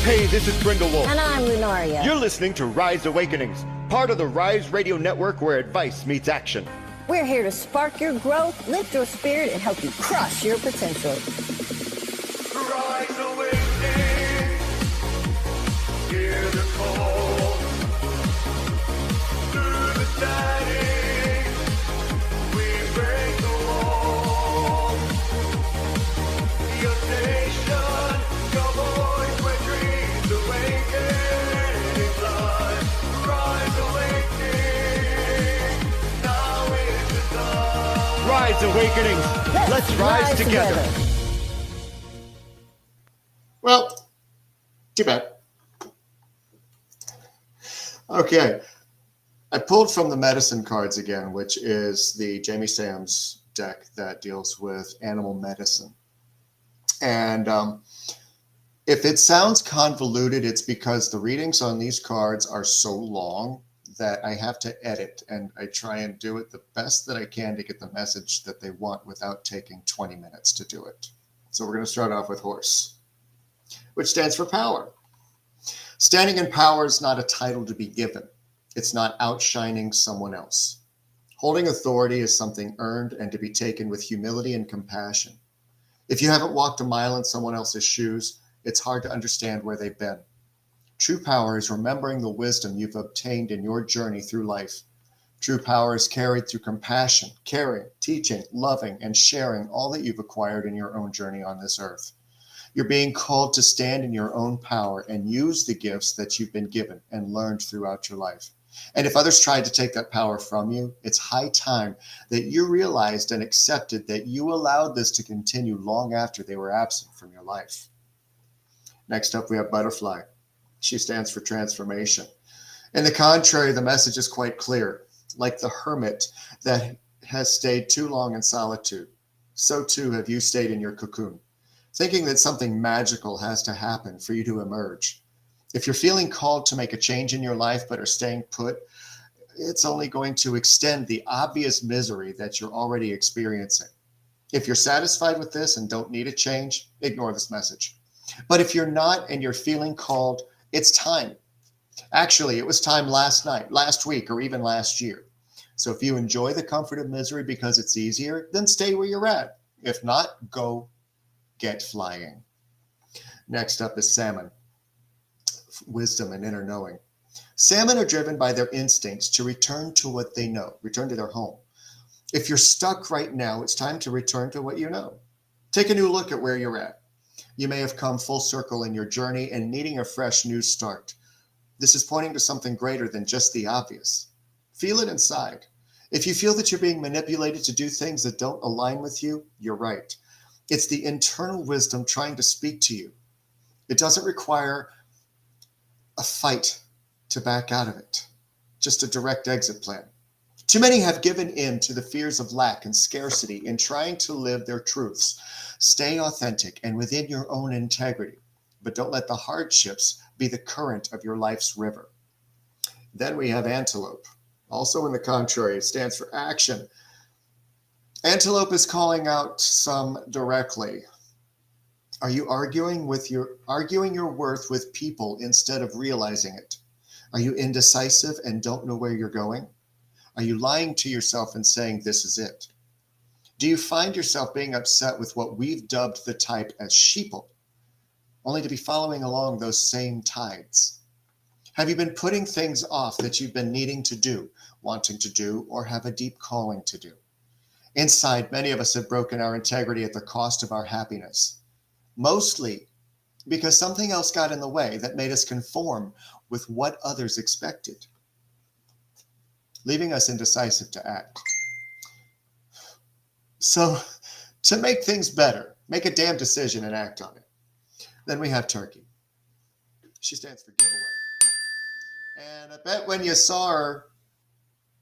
Hey, this is BrindeWolf. And I'm Lunaria. You're listening to Rise Awakenings, part of the Rise Radio Network where advice meets action. We're here to spark your growth, lift your spirit, and help you crush your potential. Rise Awakening, hear the call. Through the static, we break the wall. Your station, your voice where dreams awaken. Rise Awakening, now is the time. Rise Awakenings, let's rise together. Well, too bad. Okay. I pulled from the medicine cards again, which is the Jamie Sam's deck that deals with animal medicine. And if it sounds convoluted, it's because the readings on these cards are so long that I have to edit, and I try and do it the best that I can to get the message that they want without taking 20 minutes to do it. So we're going to start off with horse, which stands for power. Standing in power is not a title to be given. It's not outshining someone else. Holding authority is something earned and to be taken with humility and compassion. If you haven't walked a mile in someone else's shoes, it's hard to understand where they've been. True power is remembering the wisdom you've obtained in your journey through life. True power is carried through compassion, caring, teaching, loving, and sharing all that you've acquired in your own journey on this earth. You're being called to stand in your own power and use the gifts that you've been given and learned throughout your life. And if others tried to take that power from you, it's high time that you realized and accepted that you allowed this to continue long after they were absent from your life. Next up, we have butterfly. She stands for transformation. In the contrary, the message is quite clear. Like the hermit that has stayed too long in solitude, so too have you stayed in your cocoon, thinking that something magical has to happen for you to emerge. If you're feeling called to make a change in your life but are staying put, it's only going to extend the obvious misery that you're already experiencing. If you're satisfied with this and don't need a change, ignore this message. But if you're not and you're feeling called, it's time. Actually, it was time last night, last week, or even last year. So if you enjoy the comfort of misery because it's easier, then stay where you're at. If not, go get flying. Next up is salmon. Wisdom and inner knowing. Salmon are driven by their instincts to return to what they know, return to their home. If you're stuck right now, it's time to return to what you know. Take a new look at where you're at. You may have come full circle in your journey and needing a fresh new start. This is pointing to something greater than just the obvious. Feel it inside. If you feel that you're being manipulated to do things that don't align with you, you're right. It's the internal wisdom trying to speak to you. It doesn't require a fight to back out of it, just a direct exit plan. Too many have given in to the fears of lack and scarcity in trying to live their truths. Stay authentic and within your own integrity, but don't let the hardships be the current of your life's river. Then we have antelope. Also in the contrary, it stands for action. Antelope is calling out some directly. Are you arguing your worth with people instead of realizing it? Are you indecisive and don't know where you're going? Are you lying to yourself and saying this is it? Do you find yourself being upset with what we've dubbed the type as sheeple, only to be following along those same tides? Have you been putting things off that you've been needing to do, wanting to do, or have a deep calling to do? Inside, many of us have broken our integrity at the cost of our happiness, mostly because something else got in the way that made us conform with what others expected, leaving us indecisive to act. So, to make things better, make a damn decision and act on it. Then we have turkey. She stands for giveaway. And I bet when you saw her,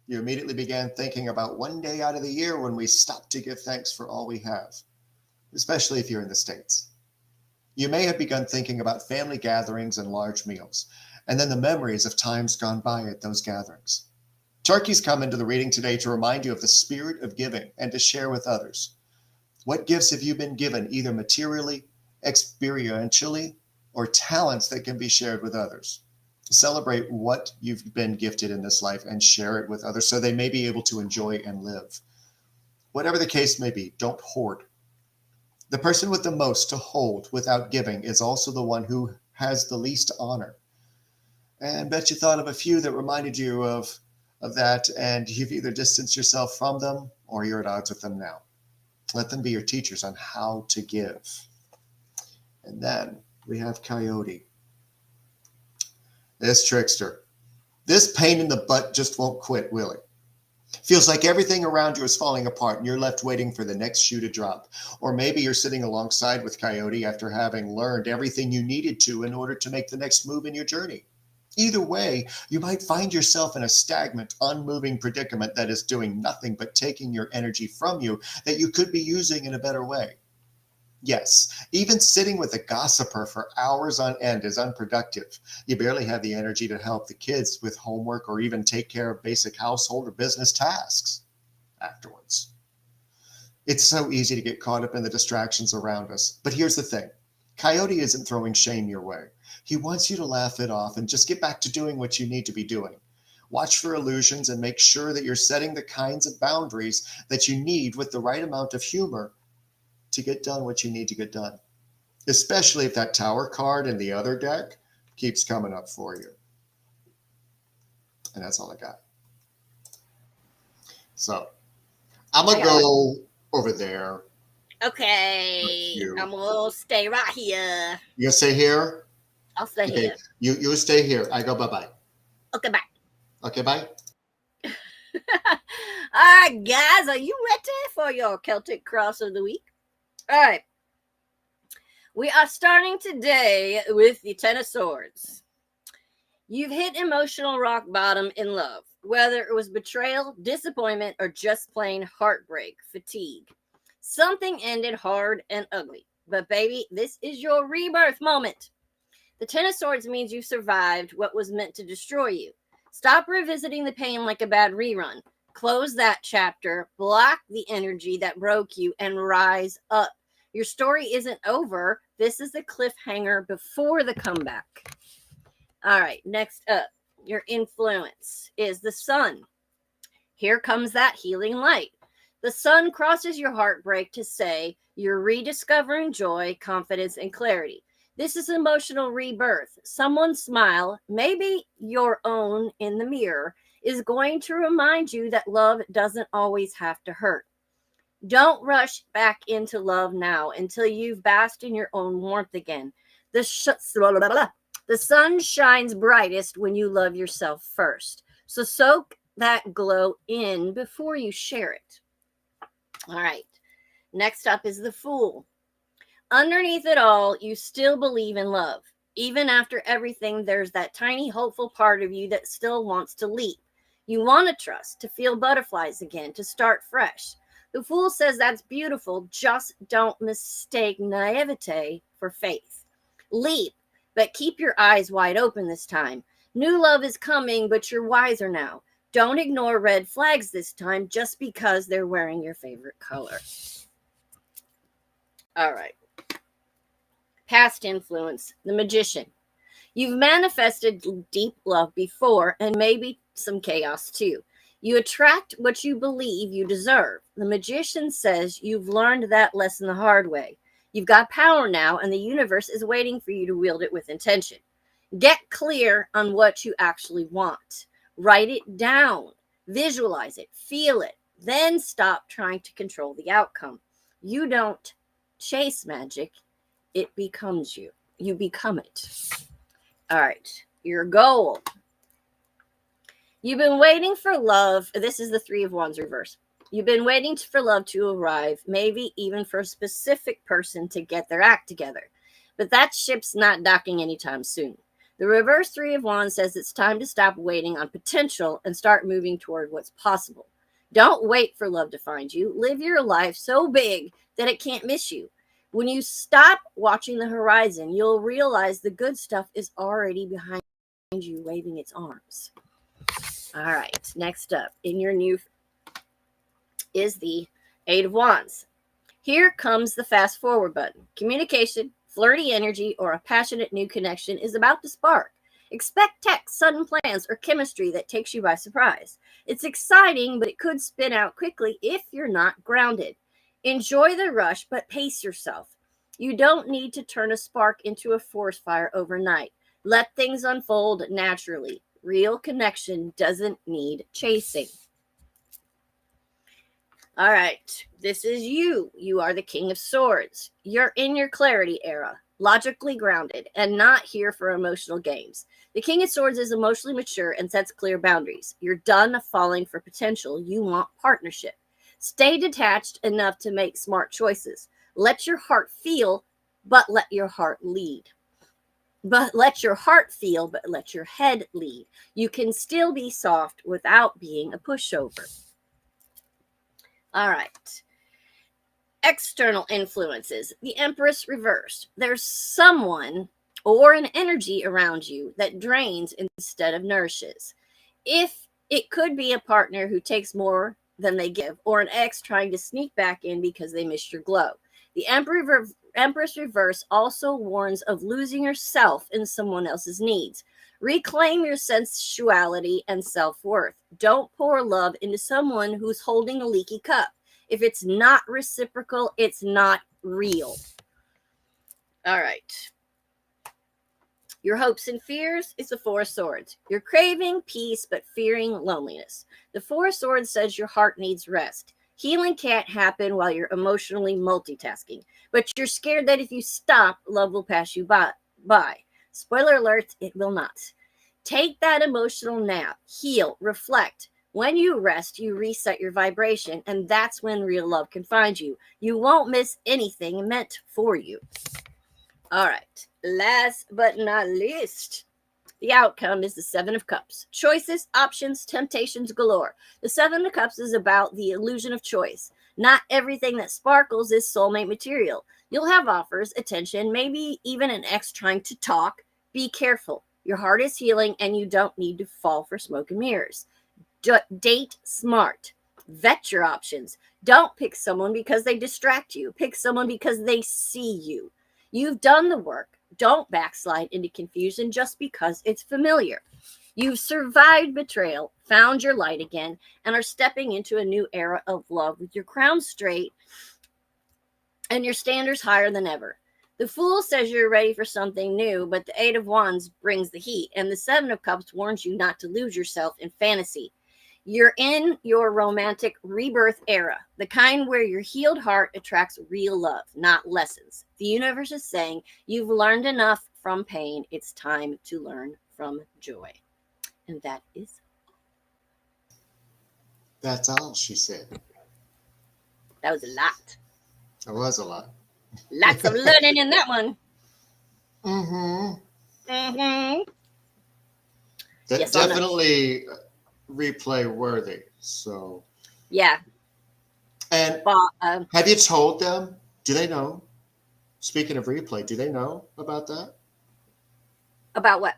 you immediately began thinking about one day out of the year when we stop to give thanks for all we have, especially if you're in the States. You may have begun thinking about family gatherings and large meals, and then the memories of times gone by at those gatherings. Turkeys come into the reading today to remind you of the spirit of giving and to share with others. What gifts have you been given, either materially, experientially, or talents that can be shared with others. Celebrate what you've been gifted in this life and share it with others so they may be able to enjoy and live. Whatever the case may be, don't hoard. The person with the most to hold without giving is also the one who has the least honor. And bet you thought of a few that reminded you of that, and you've either distanced yourself from them or you're at odds with them now. Let them be your teachers on how to give. And then we have Coyote. This trickster. This pain in the butt just won't quit, will it? Feels like everything around you is falling apart and you're left waiting for the next shoe to drop. Or maybe you're sitting alongside with Coyote after having learned everything you needed to in order to make the next move in your journey. Either way, you might find yourself in a stagnant, unmoving predicament that is doing nothing but taking your energy from you that you could be using in a better way. Yes, even sitting with a gossiper for hours on end is unproductive. You barely have the energy to help the kids with homework or even take care of basic household or business tasks afterwards. It's so easy to get caught up in the distractions around us. But here's the thing. Coyote isn't throwing shame your way. He wants you to laugh it off and just get back to doing what you need to be doing. Watch for illusions and make sure that you're setting the kinds of boundaries that you need with the right amount of humor to get done what you need to get done. Especially if that tower card in the other deck keeps coming up for you. And that's all I got. So I'm going to go over there. Okay, I'm gonna stay right here. You gonna stay here? I'll stay here. You stay here. I go bye-bye. Okay, bye. Okay, bye. All right, guys, are you ready for your Celtic Cross of the Week? All right. We are starting today with the Ten of Swords. You've hit emotional rock bottom in love, whether it was betrayal, disappointment, or just plain heartbreak, fatigue. Something ended hard and ugly. But baby, this is your rebirth moment. The Ten of Swords means you survived what was meant to destroy you. Stop revisiting the pain like a bad rerun. Close that chapter, block the energy that broke you, and rise up. Your story isn't over. This is the cliffhanger before the comeback. All right, next up, your influence is the sun. Here comes that healing light. The sun crosses your heartbreak to say you're rediscovering joy, confidence, and clarity. This is emotional rebirth. Someone's smile, maybe your own in the mirror, is going to remind you that love doesn't always have to hurt. Don't rush back into love now until you've basked in your own warmth again. The sun shines brightest when you love yourself first. So soak that glow in before you share it. All right. Next up is the Fool. Underneath it all, you still believe in love. Even after everything, there's that tiny hopeful part of you that still wants to leap. You want to trust, to feel butterflies again, to start fresh. The Fool says that's beautiful. Just don't mistake naivete for faith. Leap, but keep your eyes wide open this time. New love is coming, but you're wiser now. Don't ignore red flags this time just because they're wearing your favorite color. All right. Past influence, the Magician. You've manifested deep love before and maybe some chaos too. You attract what you believe you deserve. The Magician says you've learned that lesson the hard way. You've got power now and the universe is waiting for you to wield it with intention. Get clear on what you actually want. Write it down, visualize it, feel it, then stop trying to control the outcome. You don't chase magic, it becomes you. You become it. All right, your goal. You've been waiting for love. This is the Three of Wands reverse. You've been waiting for love to arrive, maybe even for a specific person to get their act together. But that ship's not docking anytime soon. The reverse Three of Wands says it's time to stop waiting on potential and start moving toward what's possible. Don't wait for love to find you. Live your life so big that it can't miss you. When you stop watching the horizon, you'll realize the good stuff is already behind you, waving its arms. All right, next up in your new is the Eight of Wands. Here comes the fast forward button. Communication, Flirty energy or a passionate new connection is about to spark. Expect texts, sudden plans, or chemistry that takes you by surprise. It's exciting, but it could spin out quickly if you're not grounded. Enjoy the rush, but pace yourself. You don't need to turn a spark into a forest fire overnight. Let things unfold naturally. Real connection doesn't need chasing. All right, this is you. You are the King of Swords. You're in your clarity era, logically grounded, and not here for emotional games. The King of Swords is emotionally mature and sets clear boundaries. You're done falling for potential. You want partnership. Stay detached enough to make smart choices. Let your heart feel, but let your heart lead. But let your heart feel, but let your head lead. You can still be soft without being a pushover. All right. External influences. The Empress reversed. There's someone or an energy around you that drains instead of nourishes. If it could be a partner who takes more than they give, or an ex trying to sneak back in because they missed your glow. The Empress reverse also warns of losing yourself in someone else's needs. Reclaim your sensuality and self-worth. Don't pour love into someone who's holding a leaky cup. If it's not reciprocal, it's not real. All right. Your hopes and fears is the Four of Swords. You're craving peace but fearing loneliness. The Four of Swords says your heart needs rest. Healing can't happen while you're emotionally multitasking, but you're scared that if you stop, love will pass you by. Spoiler alert, it will not. Take that emotional nap, heal, reflect. When you rest, you reset your vibration, and that's when real love can find you. You won't miss anything meant for you. All right, last but not least, the outcome is the Seven of Cups. Choices, options, temptations galore. The Seven of Cups is about the illusion of choice. Not everything that sparkles is soulmate material. You'll have offers, attention, maybe even an ex trying to talk. Be careful. Your heart is healing and you don't need to fall for smoke and mirrors. Date smart. Vet your options. Don't pick someone because they distract you. Pick someone because they see you. You've done the work. Don't backslide into confusion just because it's familiar. You've survived betrayal, found your light again, and are stepping into a new era of love with your crown straight and your standards higher than ever. The Fool says you're ready for something new, but the Eight of Wands brings the heat, and the Seven of Cups warns you not to lose yourself in fantasy. You're in your romantic rebirth era, the kind where your healed heart attracts real love, not lessons. The universe is saying you've learned enough from pain. It's time to learn from joy. And that is. That's all she said. That was a lot. It was a lot. Lots of learning in that one. Mm-hmm. Mm-hmm. That Yes, definitely replay worthy. So yeah. And have you told them? Do they know? Speaking of replay, do they know about that? About what?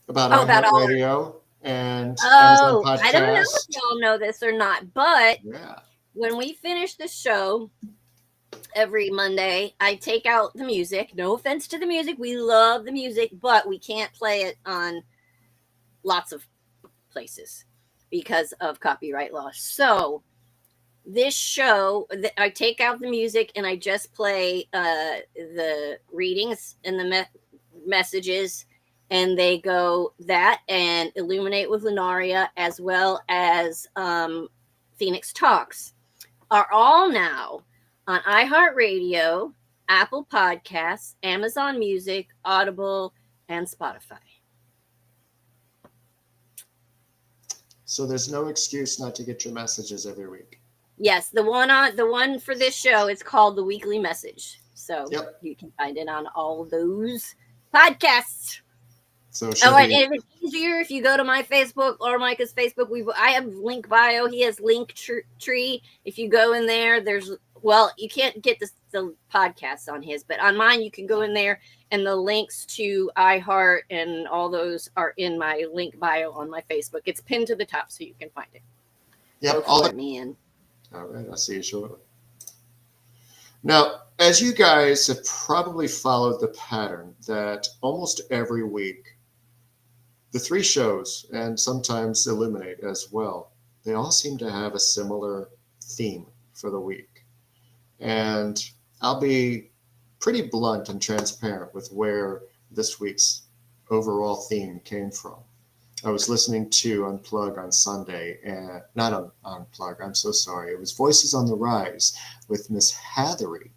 About about all Radio and Amazon Podcast? I don't know if y'all know this or not, but yeah. When we finish the show every Monday, I take out the music. No offense to the music. We love the music, but we can't play it on lots of places because of copyright law. So this show, I take out the music and I just play the readings and the messages, and they go that and Illuminate with Lunaria, as well as Phoenix Talks, are all now on iHeartRadio, Apple Podcasts, Amazon Music, Audible, and Spotify. So there's no excuse not to get your messages every week. Yes, the one for this show is called The Weekly Message. So You can find it on all those podcasts. So and if it's easier, if you go to my Facebook or Micah's Facebook, I have link bio. He has link tree. If you go in there, you can't get the podcasts on his, but on mine you can go in there, and the links to iHeart and all those are in my link bio on my Facebook. It's pinned to the top, so you can find it. Yep, all right, I'll see you shortly. Now, as you guys have probably followed the pattern that almost every week, the three shows, and sometimes Illuminate as well, they all seem to have a similar theme for the week. And I'll be pretty blunt and transparent with where this week's overall theme came from. I was listening to Unplug on Sunday, and not Unplug, I'm so sorry. It was Voices on the Rise with Miss Hathery,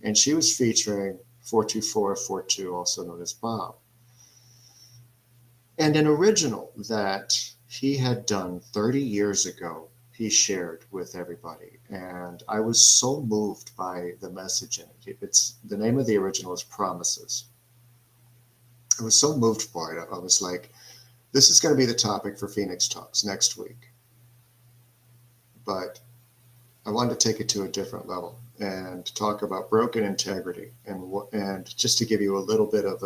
and she was featuring 42442, also known as Bob. And an original that he had done 30 years ago, he shared with everybody. And I was so moved by the message in it. It's the name of the original is Promises. I was so moved by it. I was like, this is going to be the topic for Phoenix Talks next week. But I wanted to take it to a different level and talk about broken integrity and just to give you a little bit of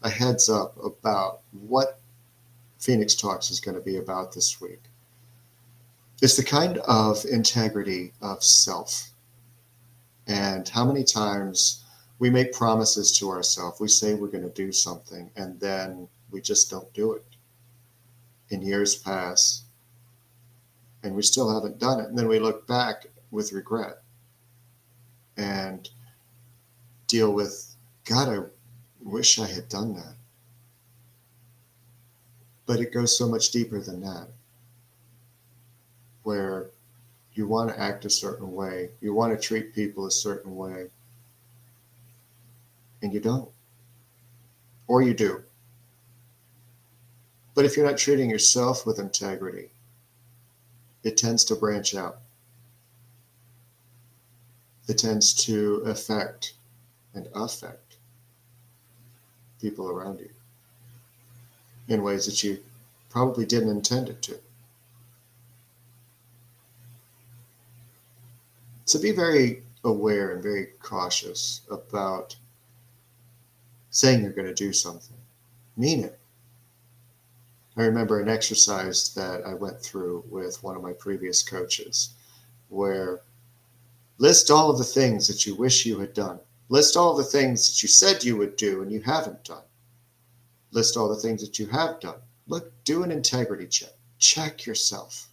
a heads up about what Phoenix Talks is going to be about this week. It's the kind of integrity of self. And how many times we make promises to ourselves, we say we're going to do something, and then we just don't do it. And years pass, and we still haven't done it. And then we look back with regret and deal with, God, I wish I had done that. But it goes so much deeper than that, where you want to act a certain way, you want to treat people a certain way, and you don't. Or you do. But if you're not treating yourself with integrity, it tends to branch out. It tends to affect people around you in ways that you probably didn't intend it to. So be very aware and very cautious about saying you're going to do something. Mean it. I remember an exercise that I went through with one of my previous coaches where list all of the things that you wish you had done. List all the things that you said you would do and you haven't done. List all the things that you have done. Look, do an integrity check. Check yourself.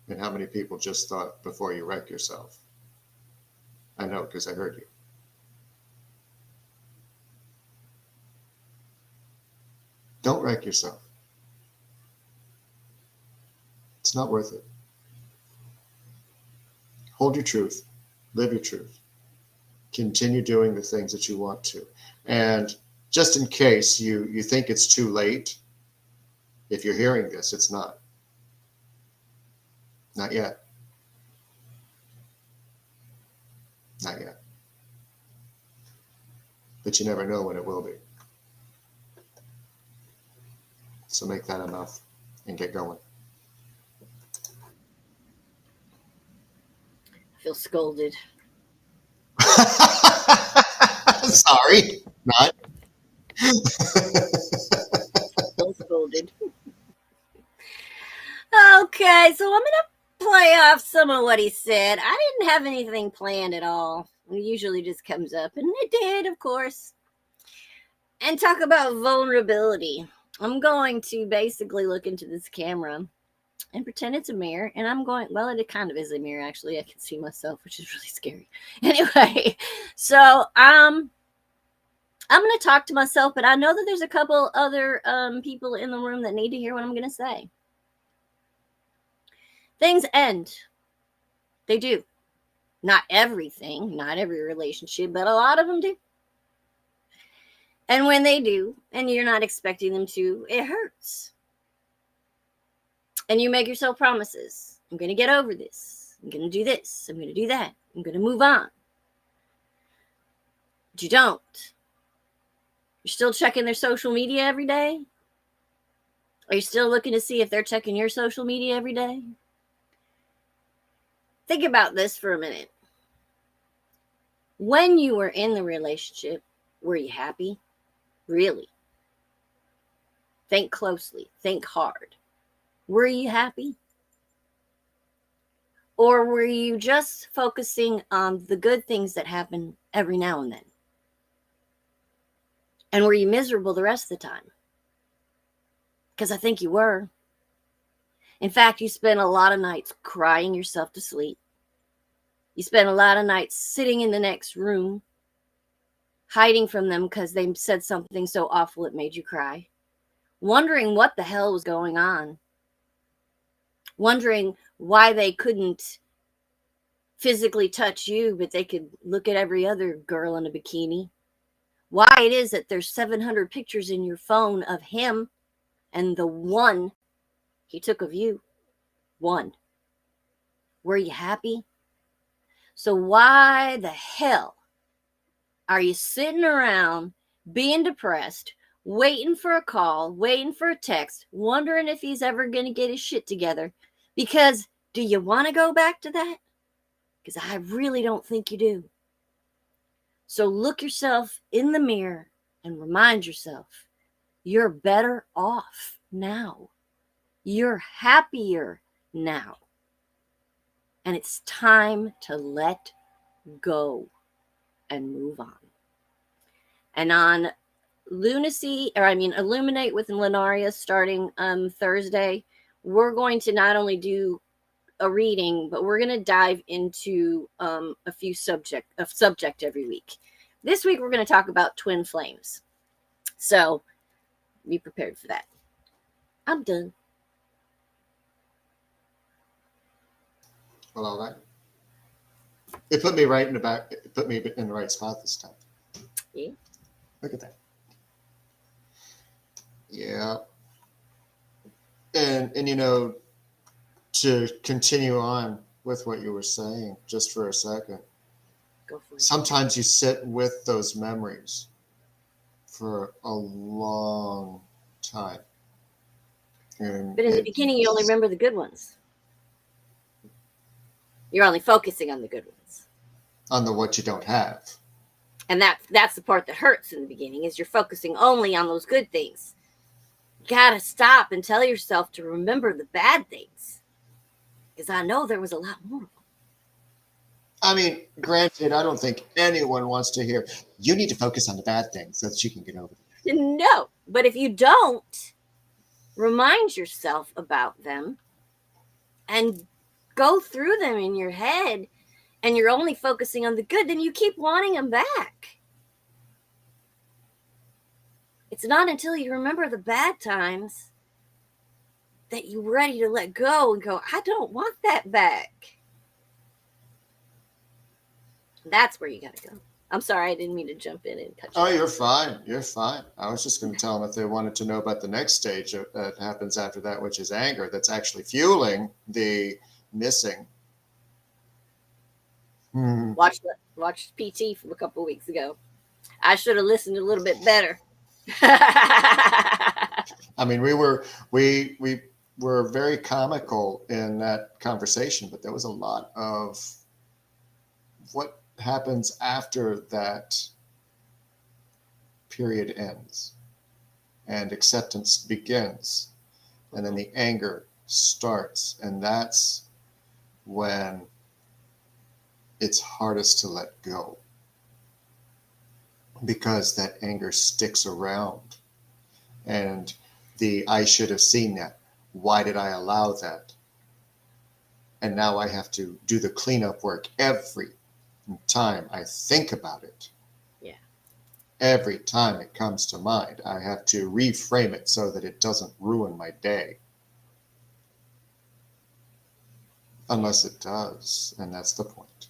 And how many people just thought before you wreck yourself? I know, because I heard you. Don't wreck yourself. It's not worth it. Hold your truth. Live your truth. Continue doing the things that you want to. And just in case you think it's too late, if you're hearing this, it's not. Not yet. Not yet. But you never know when it will be. So make that enough and get going. I feel scolded. Sorry, not. Feel scolded. Okay, so I'm gonna play off some of what he said. I didn't have anything planned at all. It usually just comes up, and it did, of course. And talk about vulnerability. I'm going to basically look into this camera and pretend it's a mirror. And I'm going, well, it kind of is a mirror, actually. I can see myself, which is really scary. Anyway, so I'm going to talk to myself, but I know that there's a couple other people in the room that need to hear what I'm going to say. Things end. They do. Not everything, not every relationship, but a lot of them do. And when they do, and you're not expecting them to, it hurts. And you make yourself promises. I'm going to get over this. I'm going to do this. I'm going to do that. I'm going to move on. But you don't. You're still checking their social media every day? Are you still looking to see if they're checking your social media every day? Think about this for a minute. When you were in the relationship, were you happy? Really? Think closely. Think hard. Were you happy? Or were you just focusing on the good things that happen every now and then? And were you miserable the rest of the time? Because I think you were. In fact, you spent a lot of nights crying yourself to sleep. You spent a lot of nights sitting in the next room, hiding from them because they said something so awful it made you cry. Wondering what the hell was going on. Wondering why they couldn't physically touch you, but they could look at every other girl in a bikini. Why it is that there's 700 pictures in your phone of him and the one he took of you. One. Were you happy? So why the hell are you sitting around being depressed, waiting for a call, waiting for a text, wondering if he's ever going to get his shit together? Because do you want to go back to that? Because I really don't think you do. So look yourself in the mirror and remind yourself, you're better off now. You're happier now. And it's time to let go and move on. And on Illuminate with Lunaria starting Thursday, we're going to not only do a reading, but we're going to dive into a subject every week. This week, we're going to talk about twin flames. So be prepared for that. I'm done. Well, all right. It put me right in the back. It put me in the right spot this time. Yeah. Look at that. Yeah. And you know, to continue on with what you were saying, just for a second. Go for it. Sometimes you sit with those memories for a long time. And But in the beginning, you only remember the good ones. You're only focusing on the good ones. on the what you don't have. And that's the part that hurts in the beginning, is you're focusing only on those good things. You gotta stop and tell yourself to remember the bad things. Because I know there was a lot more of them. I mean, granted, I don't think anyone wants to hear, you need to focus on the bad things so that you can get over it. No, but if you don't, remind yourself about them and go through them in your head, and you're only focusing on the good, then you keep wanting them back. It's not until you remember the bad times that you're ready to let go and go, I don't want that back. That's where you got to go. I'm sorry, I didn't mean to jump in and cut you. Oh, you're fine. You're fine. I was just going to tell them if they wanted to know about the next stage that happens after that, which is anger, that's actually fueling the missing. Watched PT from a couple of weeks ago. I should have listened a little bit better. I mean, we were very comical in that conversation, but there was a lot of what happens after that period ends and acceptance begins, and then the anger starts, and that's when it's hardest to let go, because that anger sticks around, and I should have seen that. Why did I allow that? And now I have to do the cleanup work every time I think about it. Yeah. Every time it comes to mind, I have to reframe it so that it doesn't ruin my day. Unless it does, and that's the point.